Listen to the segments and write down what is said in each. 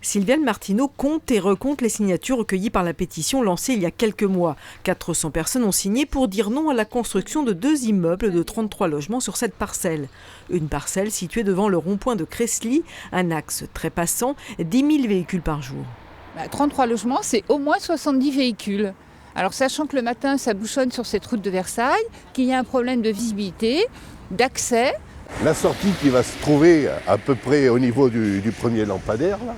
Sylviane Martineau compte et recompte les signatures recueillies par la pétition lancée il y a quelques mois. 400 personnes ont signé pour dire non à la construction de 2 immeubles de 33 logements sur cette parcelle. Une parcelle située devant le rond-point de Cresly, un axe très passant, 10 000 véhicules par jour. 33 logements, c'est au moins 70 véhicules. Alors sachant que le matin, ça bouchonne sur cette route de Versailles, qu'il y a un problème de visibilité, d'accès. La sortie qui va se trouver à peu près au niveau du premier lampadaire, là,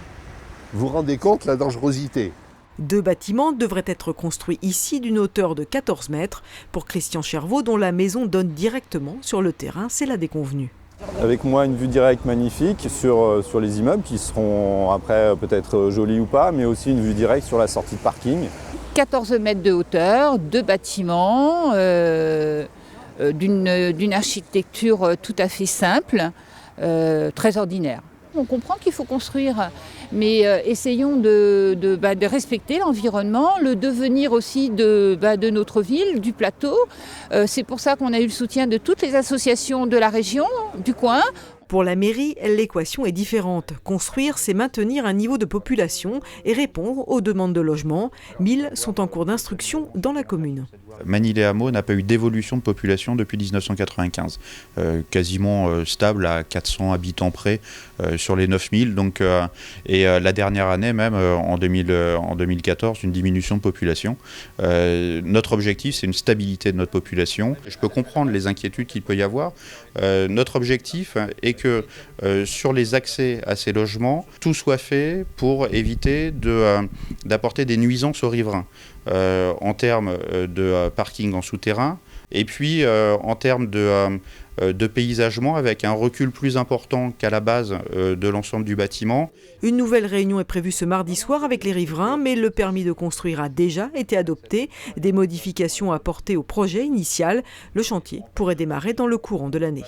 vous vous rendez compte de la dangerosité. 2 bâtiments devraient être construits ici d'une hauteur de 14 mètres. Pour Christian Chervaux, dont la maison donne directement sur le terrain, c'est la déconvenue. Avec moi, une vue directe magnifique sur les immeubles qui seront après peut-être jolis ou pas, mais aussi une vue directe sur la sortie de parking. 14 mètres de hauteur, 2 bâtiments, d'une architecture tout à fait simple, très ordinaire. On comprend qu'il faut construire, mais essayons de respecter l'environnement, le devenir aussi de notre ville, du plateau. C'est pour ça qu'on a eu le soutien de toutes les associations de la région, du coin. Pour la mairie, l'équation est différente. Construire, c'est maintenir un niveau de population et répondre aux demandes de logement. 1000 sont en cours d'instruction dans la commune. Manille-les-Hameaux n'a pas eu d'évolution de population depuis 1995, quasiment stable à 400 habitants près sur les 9000. Donc, la dernière année même, en 2014, une diminution de population. Notre objectif, c'est une stabilité de notre population. Je peux comprendre les inquiétudes qu'il peut y avoir. Notre objectif est que sur les accès à ces logements, tout soit fait pour éviter d'apporter des nuisances aux riverains. En termes de parking en souterrain et puis en termes de paysagement avec un recul plus important qu'à la base de l'ensemble du bâtiment. Une nouvelle réunion est prévue ce mardi soir avec les riverains, mais le permis de construire a déjà été adopté. Des modifications apportées au projet initial. Le chantier pourrait démarrer dans le courant de l'année.